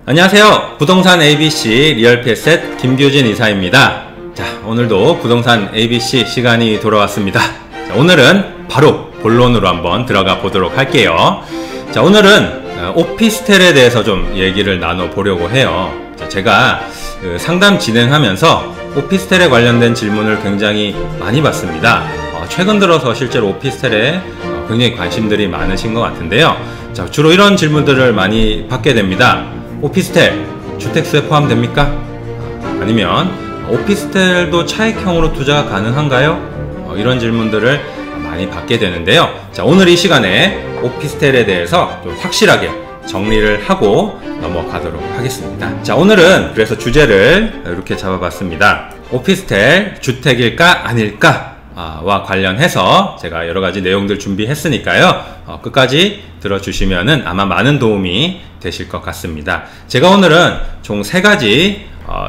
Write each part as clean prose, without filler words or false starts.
안녕하세요. 부동산 ABC 리얼피에셋 김규진 이사입니다. 자, 오늘도 부동산 ABC 시간이 돌아왔습니다. 자, 오늘은 바로 본론으로 한번 들어가 보도록 할게요. 자, 오늘은 오피스텔에 대해서 좀 얘기를 나눠보려고 해요. 자, 제가 상담 진행하면서 오피스텔에 관련된 질문을 굉장히 많이 받습니다. 최근 들어서 실제로 오피스텔에 굉장히 관심들이 많으신 것 같은데요. 자, 주로 이런 질문들을 많이 받게 됩니다. 오피스텔 주택수에 포함됩니까? 아니면 오피스텔도 차익형으로 투자가 가능한가요? 이런 질문들을 많이 받게 되는데요. 자, 오늘 이 시간에 오피스텔에 대해서 좀 확실하게 정리를 하고 넘어가도록 하겠습니다. 자, 오늘은 그래서 주제를 이렇게 잡아봤습니다. 오피스텔 주택일까 아닐까? 와 관련해서 제가 여러가지 내용들 준비했으니까요. 끝까지 들어주시면은 아마 많은 도움이 되실 것 같습니다. 제가 오늘은 총 3가지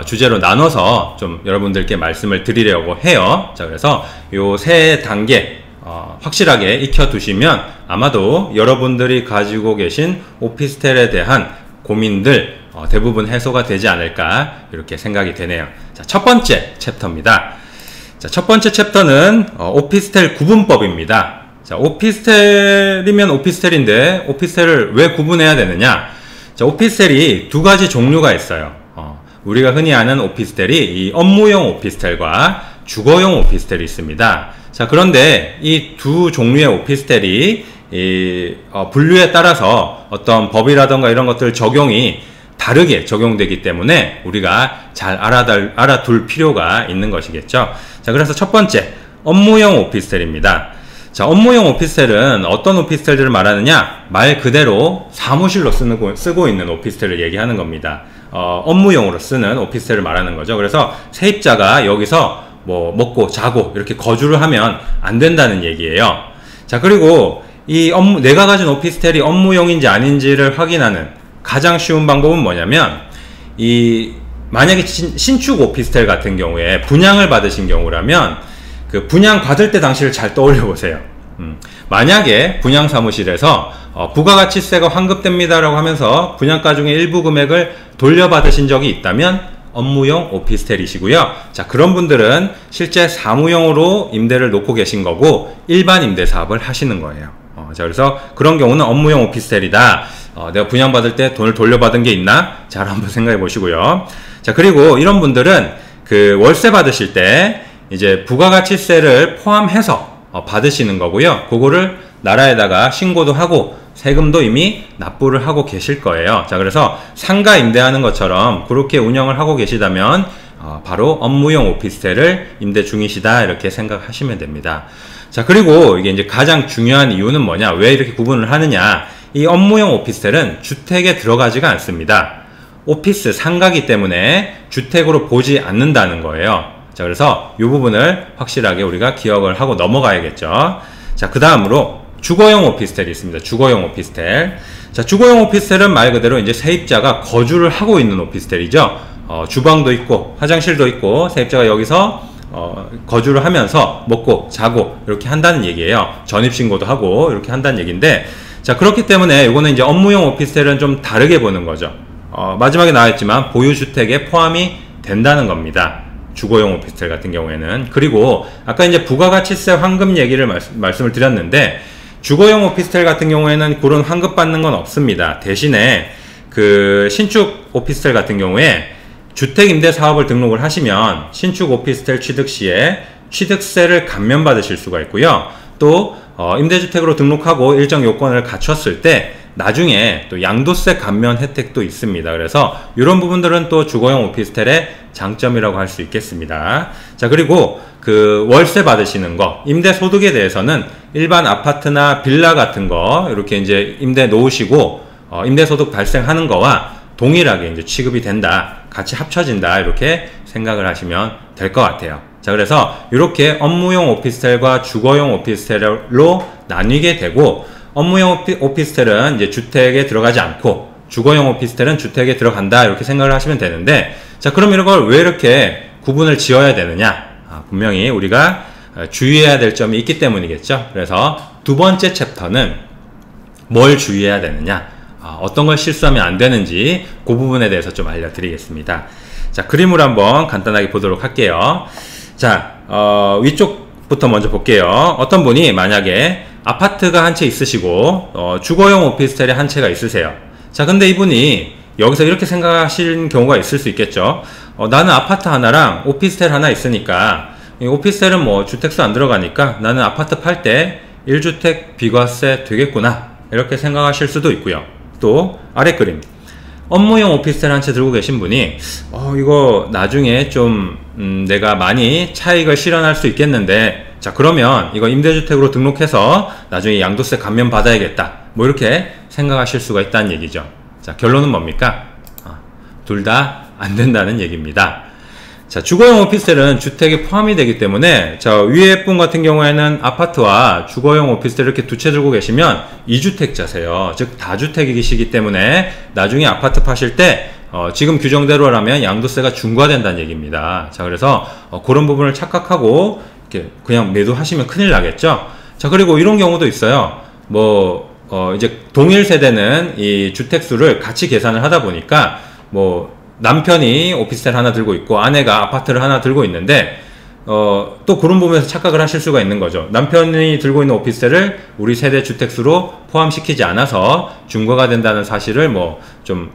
주제로 나눠서 좀 여러분들께 말씀을 드리려고 해요. 자, 그래서 요 3단계 확실하게 익혀두시면 아마도 여러분들이 가지고 계신 오피스텔에 대한 고민들 대부분 해소가 되지 않을까 이렇게 생각이 되네요. 자, 첫 번째 챕터입니다. 자, 첫 번째 챕터는 오피스텔 구분법입니다. 자, 오피스텔이면 오피스텔인데 오피스텔을 왜 구분해야 되느냐? 자, 오피스텔이 2가지 종류가 있어요. 우리가 흔히 아는 오피스텔이 이 업무용 오피스텔과 주거용 오피스텔이 있습니다. 자, 그런데 이 두 종류의 오피스텔이 분류에 따라서 어떤 법이라던가 이런 것들 적용이 다르게 적용되기 때문에 우리가 잘 알아둘 필요가 있는 것이겠죠. 자, 그래서 첫 번째, 업무용 오피스텔입니다. 자, 업무용 오피스텔은 어떤 오피스텔들을 말하느냐? 말 그대로 사무실로 쓰고 있는 오피스텔을 얘기하는 겁니다. 업무용으로 쓰는 오피스텔을 말하는 거죠. 그래서 세입자가 여기서 뭐 먹고 자고 이렇게 거주를 하면 안 된다는 얘기예요. 자, 그리고 내가 가진 오피스텔이 업무용인지 아닌지를 확인하는 가장 쉬운 방법은 뭐냐면 만약에 신축 오피스텔 같은 경우에 분양을 받으신 경우라면 그 분양 받을 때 당시를 잘 떠올려 보세요. 만약에 분양 사무실에서 부가가치세가 환급됩니다 라고 하면서 분양가 중에 일부 금액을 돌려받으신 적이 있다면 업무용 오피스텔이시고요. 자, 그런 분들은 실제 사무용으로 임대를 놓고 계신 거고 일반 임대 사업을 하시는 거예요. 자, 그래서 그런 경우는 업무용 오피스텔이다. 내가 분양받을 때 돈을 돌려받은 게 있나? 잘 한번 생각해 보시고요. 자, 그리고 이런 분들은 그 월세 받으실 때 이제 부가가치세를 포함해서 받으시는 거고요. 그거를 나라에다가 신고도 하고 세금도 이미 납부를 하고 계실 거예요. 자, 그래서 상가 임대하는 것처럼 그렇게 운영을 하고 계시다면 바로 업무용 오피스텔을 임대 중이시다 이렇게 생각하시면 됩니다. 자, 그리고 이게 이제 가장 중요한 이유는 뭐냐? 왜 이렇게 구분을 하느냐? 이 업무용 오피스텔은 주택에 들어가지가 않습니다. 오피스 상가기 때문에 주택으로 보지 않는다는 거예요. 자, 그래서 이 부분을 확실하게 우리가 기억을 하고 넘어가야겠죠. 자, 그 다음으로 주거용 오피스텔이 있습니다. 주거용 오피스텔. 자, 주거용 오피스텔은 말 그대로 이제 세입자가 거주를 하고 있는 오피스텔이죠. 주방도 있고 화장실도 있고 세입자가 여기서 거주를 하면서 먹고 자고 이렇게 한다는 얘기예요. 전입신고도 하고 이렇게 한다는 얘기인데, 자, 그렇기 때문에 이거는 이제 업무용 오피스텔은 좀 다르게 보는 거죠. 마지막에 나왔지만 보유주택에 포함이 된다는 겁니다. 주거용 오피스텔 같은 경우에는. 그리고 아까 이제 부가가치세 환급 얘기를 말씀을 드렸는데 주거용 오피스텔 같은 경우에는 그런 환급 받는 건 없습니다. 대신에 그 신축 오피스텔 같은 경우에 주택임대사업을 등록을 하시면 신축 오피스텔 취득 시에 취득세를 감면받으실 수가 있고요. 또 임대주택으로 등록하고 일정 요건을 갖췄을 때 나중에 또 양도세 감면 혜택도 있습니다. 그래서 이런 부분들은 또 주거용 오피스텔의 장점이라고 할 수 있겠습니다. 자, 그리고 그 월세 받으시는 거, 임대 소득에 대해서는 일반 아파트나 빌라 같은 거 이렇게 이제 임대 놓으시고 임대 소득 발생하는 거와 동일하게 이제 취급이 된다, 같이 합쳐진다 이렇게 생각을 하시면 될 것 같아요. 자, 그래서 이렇게 업무용 오피스텔과 주거용 오피스텔로 나뉘게 되고 업무용 오피스텔은 이제 주택에 들어가지 않고 주거용 오피스텔은 주택에 들어간다 이렇게 생각을 하시면 되는데, 자, 그럼 이런 걸 왜 이렇게 구분을 지어야 되느냐? 분명히 우리가 주의해야 될 점이 있기 때문이겠죠. 그래서 두 번째 챕터는 뭘 주의해야 되느냐? 어떤 걸 실수하면 안 되는지 그 부분에 대해서 좀 알려드리겠습니다. 자, 그림으로 한번 간단하게 보도록 할게요. 자, 위쪽부터 먼저 볼게요. 어떤 분이 만약에 아파트가 한 채 있으시고 주거용 오피스텔이 한 채가 있으세요. 자, 근데 이분이 여기서 이렇게 생각하시는 경우가 있을 수 있겠죠. 나는 아파트 하나랑 오피스텔 하나 있으니까 이 오피스텔은 뭐 주택수 안 들어가니까 나는 아파트 팔 때 1주택 비과세 되겠구나, 이렇게 생각하실 수도 있고요. 또 아래 그림, 업무용 오피스텔 한 채 들고 계신 분이 이거 나중에 좀 내가 많이 차익을 실현할 수 있겠는데, 자, 그러면 이거 임대주택으로 등록해서 나중에 양도세 감면 받아야겠다, 뭐 이렇게 생각하실 수가 있다는 얘기죠. 자, 결론은 뭡니까? 둘 다 안 된다는 얘기입니다. 자, 주거용 오피스텔은 주택에 포함이 되기 때문에, 자, 위에 분 같은 경우에는 아파트와 주거용 오피스텔 이렇게 두 채 들고 계시면 2주택자세요. 즉 다주택이시기 때문에 나중에 아파트 파실 때 지금 규정대로라면 양도세가 중과된다는 얘기입니다. 자, 그래서 그런 부분을 착각하고 이렇게 그냥 매도하시면 큰일 나겠죠. 자, 그리고 이런 경우도 있어요. 이제 동일 세대는 이 주택수를 같이 계산을 하다 보니까 남편이 오피스텔 하나 들고 있고 아내가 아파트를 하나 들고 있는데 또 그런 부분에서 착각을 하실 수가 있는 거죠. 남편이 들고 있는 오피스텔을 우리 세대 주택수로 포함시키지 않아서 중과가 된다는 사실을 좀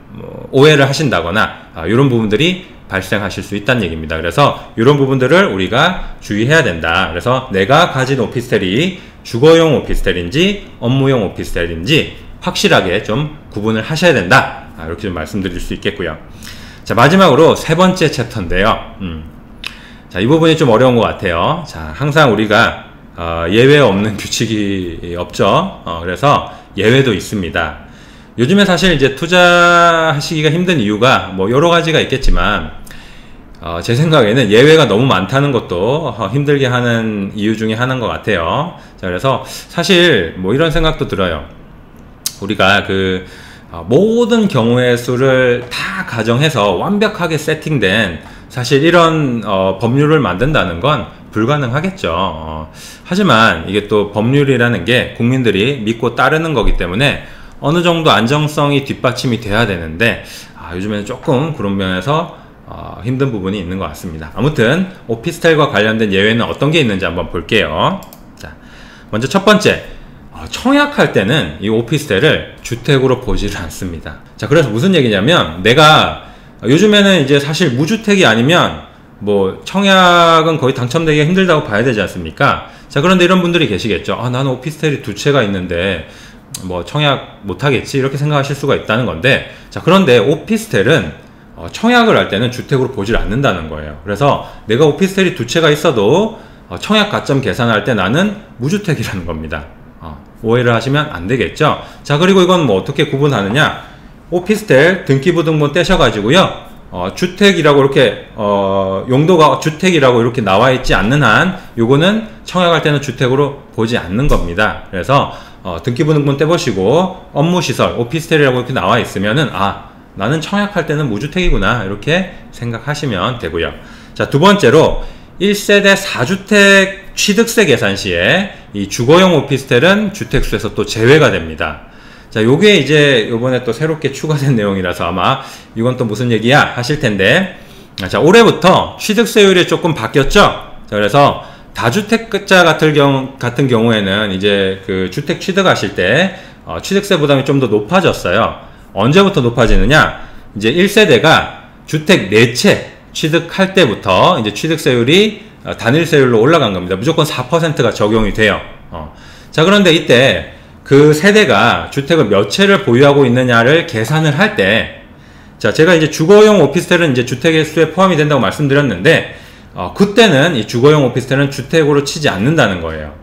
오해를 하신다거나 이런 부분들이 발생하실 수 있다는 얘기입니다. 그래서 이런 부분들을 우리가 주의해야 된다. 그래서 내가 가진 오피스텔이 주거용 오피스텔인지 업무용 오피스텔인지 확실하게 좀 구분을 하셔야 된다, 이렇게 좀 말씀드릴 수 있겠고요. 자, 마지막으로 세 번째 챕터인데요. 자, 이 부분이 좀 어려운 것 같아요. 자, 항상 우리가 예외 없는 규칙이 없죠. 그래서 예외도 있습니다. 요즘에 사실 이제 투자하시기가 힘든 이유가 여러 가지가 있겠지만 제 생각에는 예외가 너무 많다는 것도 힘들게 하는 이유 중에 하나인 것 같아요. 자, 그래서 사실 이런 생각도 들어요. 우리가 모든 경우의 수를 다 가정해서 완벽하게 세팅된 사실 이런 법률을 만든다는 건 불가능하겠죠. 하지만 이게 또 법률이라는 게 국민들이 믿고 따르는 거기 때문에 어느 정도 안정성이 뒷받침이 돼야 되는데 요즘에는 조금 그런 면에서 힘든 부분이 있는 것 같습니다. 아무튼 오피스텔과 관련된 예외는 어떤 게 있는지 한번 볼게요. 자, 먼저 첫 번째, 청약할 때는 이 오피스텔을 주택으로 보지를 않습니다. 자, 그래서 무슨 얘기냐면, 내가 요즘에는 이제 사실 무주택이 아니면 청약은 거의 당첨되기가 힘들다고 봐야 되지 않습니까? 자, 그런데 이런 분들이 계시겠죠. 나는 오피스텔이 두 채가 있는데 청약 못하겠지, 이렇게 생각하실 수가 있다는 건데, 자, 그런데 오피스텔은 청약을 할 때는 주택으로 보질 않는다는 거예요. 그래서 내가 오피스텔이 두 채가 있어도 청약 가점 계산할 때 나는 무주택이라는 겁니다. 오해를 하시면 안 되겠죠. 자, 그리고 이건 어떻게 구분하느냐, 오피스텔 등기부등본 떼셔가지고요, 주택이라고 이렇게 용도가 주택이라고 이렇게 나와 있지 않는 한 요거는 청약할 때는 주택으로 보지 않는 겁니다. 그래서 등기부등본 떼보시고 업무시설 오피스텔이라고 이렇게 나와 있으면은 나는 청약할 때는 무주택이구나, 이렇게 생각하시면 되고요. 자, 두 번째로 1세대 4주택 취득세 계산 시에 이 주거용 오피스텔은 주택수에서 또 제외가 됩니다. 자, 요게 이제 요번에 또 새롭게 추가된 내용이라서 아마 이건 또 무슨 얘기야 하실 텐데, 자, 올해부터 취득세율이 조금 바뀌었죠. 자, 그래서 다주택자 같은 경우에는 이제 주택 취득하실 때 취득세 부담이 좀 더 높아졌어요. 언제부터 높아지느냐, 이제 1세대가 주택 4채 취득할 때부터 이제 취득세율이 단일세율로 올라간 겁니다. 무조건 4%가 적용이 돼요. 자, 그런데 이때 그 세대가 주택을 몇 채를 보유하고 있느냐를 계산을 할 때, 자, 제가 이제 주거용 오피스텔은 이제 주택의 수에 포함이 된다고 말씀드렸는데, 그때는 이 주거용 오피스텔은 주택으로 치지 않는다는 거예요.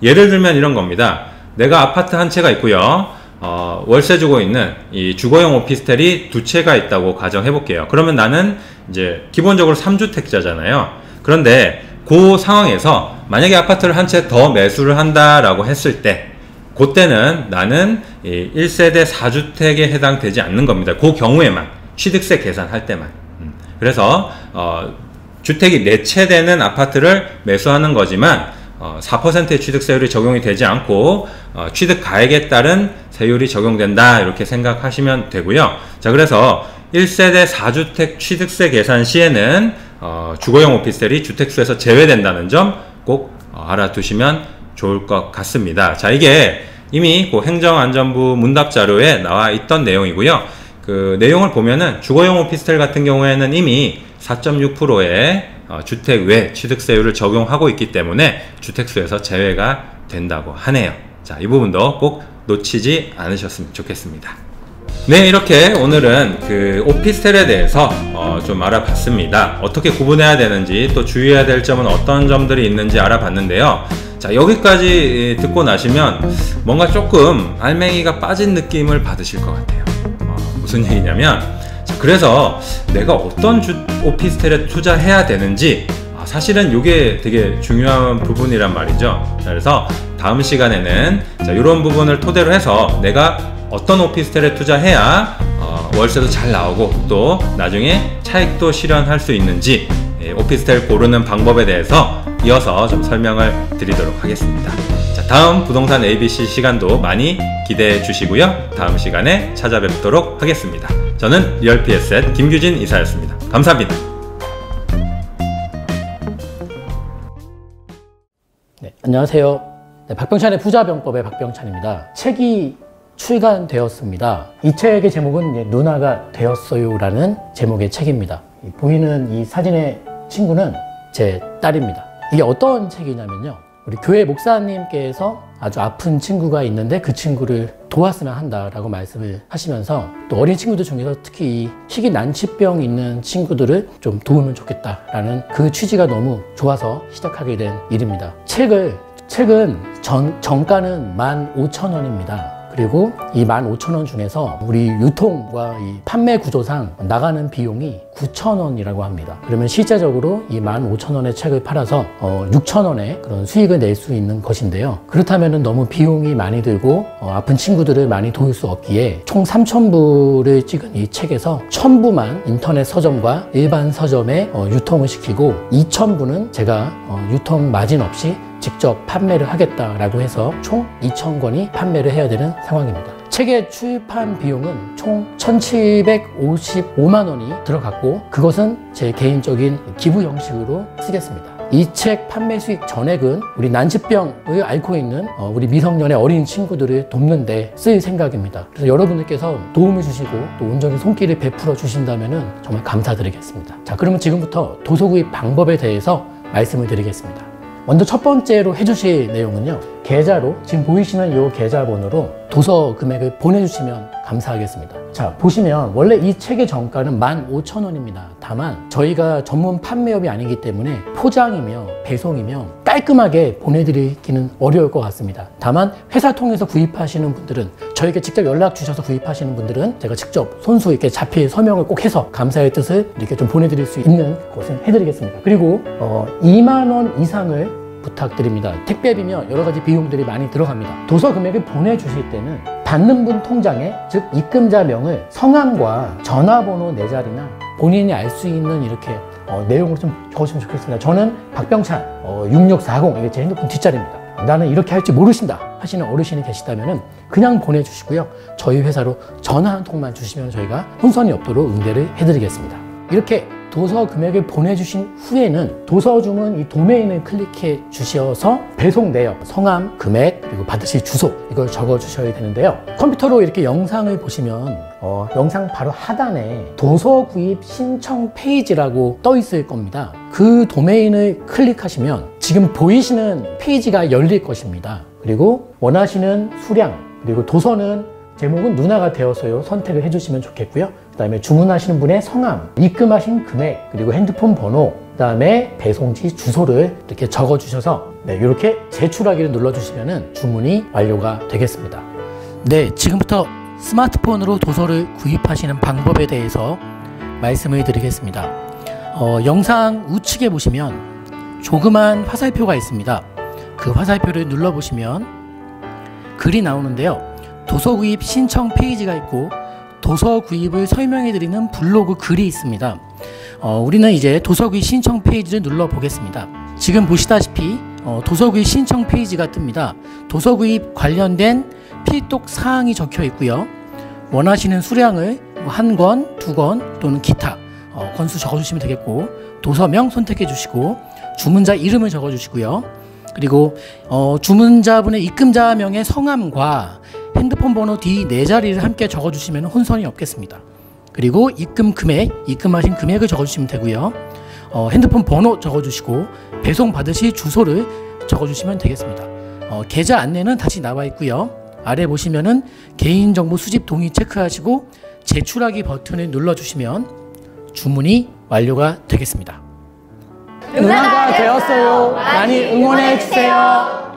예를 들면 이런 겁니다. 내가 아파트 한 채가 있고요. 월세 주고 있는 이 주거용 오피스텔이 두 채가 있다고 가정해 볼게요. 그러면 나는 이제 기본적으로 3주택자잖아요. 그런데 그 상황에서 만약에 아파트를 한 채 더 매수를 한다라고 했을 때, 그때는 나는 이 1세대 4주택에 해당되지 않는 겁니다. 그 경우에만, 취득세 계산할 때만. 그래서 주택이 4채 되는 아파트를 매수하는 거지만 4%의 취득세율이 적용이 되지 않고 취득가액에 따른 세율이 적용된다 이렇게 생각하시면 되고요. 자, 그래서 1세대 4주택 취득세 계산 시에는 주거용 오피스텔이 주택수에서 제외된다는 점 꼭 알아두시면 좋을 것 같습니다. 자, 이게 이미 그 행정안전부 문답 자료에 나와 있던 내용이고요. 그 내용을 보면은 주거용 오피스텔 같은 경우에는 이미 4.6%의 주택 외 취득세율을 적용하고 있기 때문에 주택수에서 제외가 된다고 하네요. 자, 이 부분도 꼭 놓치지 않으셨으면 좋겠습니다. 네, 이렇게 오늘은 그 오피스텔에 대해서 좀 알아봤습니다. 어떻게 구분해야 되는지, 또 주의해야 될 점은 어떤 점들이 있는지 알아봤는데요. 자, 여기까지 듣고 나시면 뭔가 조금 알맹이가 빠진 느낌을 받으실 것 같아요. 무슨 얘기냐면, 자, 그래서 내가 어떤 오피스텔에 투자해야 되는지, 사실은 이게 되게 중요한 부분이란 말이죠. 자, 그래서 다음 시간에는 자, 이런 부분을 토대로 해서 내가 어떤 오피스텔에 투자해야 월세도 잘 나오고 또 나중에 차익도 실현할 수 있는지 오피스텔 고르는 방법에 대해서 이어서 좀 설명을 드리도록 하겠습니다. 자, 다음 부동산 ABC 시간도 많이 기대해 주시고요. 다음 시간에 찾아뵙도록 하겠습니다. 저는 리얼피에셋 김규진 이사였습니다. 감사합니다. 네, 안녕하세요. 네, 박병찬의 부자병법의 박병찬입니다. 책이 출간되었습니다. 이 책의 제목은 누나가 되었어요 라는 제목의 책입니다. 보이는 이 사진의 친구는 제 딸입니다. 이게 어떤 책이냐면요, 우리 교회 목사님께서 아주 아픈 친구가 있는데 그 친구를 도왔으면 한다라고 말씀을 하시면서 또 어린 친구들 중에서 특히 이 희귀 난치병 있는 친구들을 좀 도우면 좋겠다라는 그 취지가 너무 좋아서 시작하게 된 일입니다. 책은 정가는 15,000원입니다. 그리고 이 15,000원 중에서 우리 유통과 이 판매 구조상 나가는 비용이 9,000원이라고 합니다. 그러면 실제적으로 이 15,000원의 책을 팔아서 6,000원의 그런 수익을 낼 수 있는 것인데요. 그렇다면 너무 비용이 많이 들고 아픈 친구들을 많이 도울 수 없기에 총 3,000부를 찍은 이 책에서 1,000부만 인터넷 서점과 일반 서점에 유통을 시키고 2,000부는 제가 유통 마진 없이 직접 판매를 하겠다라고 해서 총 2,000권이 판매를 해야 되는 상황입니다. 책의 출판 비용은 총 1,755만 원이 들어갔고 그것은 제 개인적인 기부 형식으로 쓰겠습니다. 이 책 판매 수익 전액은 우리 난치병을 앓고 있는 우리 미성년의 어린 친구들을 돕는 데 쓸 생각입니다. 그래서 여러분들께서 도움을 주시고 또 온전히 손길을 베풀어 주신다면 정말 감사드리겠습니다. 자, 그러면 지금부터 도서 구입 방법에 대해서 말씀을 드리겠습니다. 먼저 첫 번째로 해주실 내용은요, 계좌로 지금 보이시는 이 계좌번호로 도서 금액을 보내주시면 감사하겠습니다. 자, 보시면 원래 이 책의 정가는 15,000원입니다. 다만 저희가 전문 판매업이 아니기 때문에 포장이며 배송이며 깔끔하게 보내드리기는 어려울 것 같습니다. 다만 회사 통해서 구입하시는 분들은, 저에게 직접 연락 주셔서 구입하시는 분들은 제가 직접 손수 이렇게 자필 서명을 꼭 해서 감사의 뜻을 이렇게 좀 보내드릴 수 있는 것을 해드리겠습니다. 그리고 2만 원 이상을 부탁드립니다. 택배비며 여러 가지 비용들이 많이 들어갑니다. 도서 금액을 보내주실 때는 받는 분 통장에, 즉 입금자명을 성함과 전화번호 4자리나 본인이 알 수 있는 이렇게 내용을 좀 적으시면 좋겠습니다. 저는 박병찬 6640, 이게 제 핸드폰 뒷자리입니다. 나는 이렇게 할지 모르신다 하시는 어르신이 계시다면 그냥 보내주시고요, 저희 회사로 전화 한 통만 주시면 저희가 혼선이 없도록 응대를 해드리겠습니다. 이렇게 도서 금액을 보내주신 후에는 도서 주문 이 도메인을 클릭해 주셔서 배송 내역, 성함, 금액, 그리고 받으실 주소, 이걸 적어 주셔야 되는데요. 컴퓨터로 이렇게 영상을 보시면 영상 바로 하단에 도서 구입 신청 페이지라고 떠 있을 겁니다. 그 도메인을 클릭하시면 지금 보이시는 페이지가 열릴 것입니다. 그리고 원하시는 수량, 그리고 도서는 제목은 누나가 되어서요 선택을 해주시면 좋겠고요. 그 다음에 주문하시는 분의 성함, 입금하신 금액, 그리고 핸드폰 번호, 그 다음에 배송지 주소를 이렇게 적어 주셔서 이렇게 제출하기를 눌러주시면 주문이 완료가 되겠습니다. 네, 지금부터 스마트폰으로 도서를 구입하시는 방법에 대해서 말씀을 드리겠습니다. 영상 우측에 보시면 조그만 화살표가 있습니다. 그 화살표를 눌러보시면 글이 나오는데요. 도서 구입 신청 페이지가 있고 도서 구입을 설명해 드리는 블로그 글이 있습니다. 우리는 이제 도서 구입 신청 페이지를 눌러 보겠습니다. 지금 보시다시피 도서구입 신청 페이지가 뜹니다. 도서구입 관련된 필독 사항이 적혀 있고요. 원하시는 수량을 한 권, 두 권 또는 기타 권수 적어주시면 되겠고, 도서명 선택해 주시고 주문자 이름을 적어 주시고요. 그리고 주문자분의 입금자명의 성함과 핸드폰 번호 뒤 4자리를 함께 적어 주시면 혼선이 없겠습니다. 그리고 입금 금액, 입금하신 금액을 적어 주시면 되고요. 핸드폰 번호 적어 주시고 배송 받으실 주소를 적어 주시면 되겠습니다. 계좌 안내는 다시 나와 있고요. 아래 보시면은 개인정보 수집 동의 체크하시고 제출하기 버튼을 눌러 주시면 주문이 완료가 되겠습니다. 은하가 되었어요. 많이 응원해 주세요.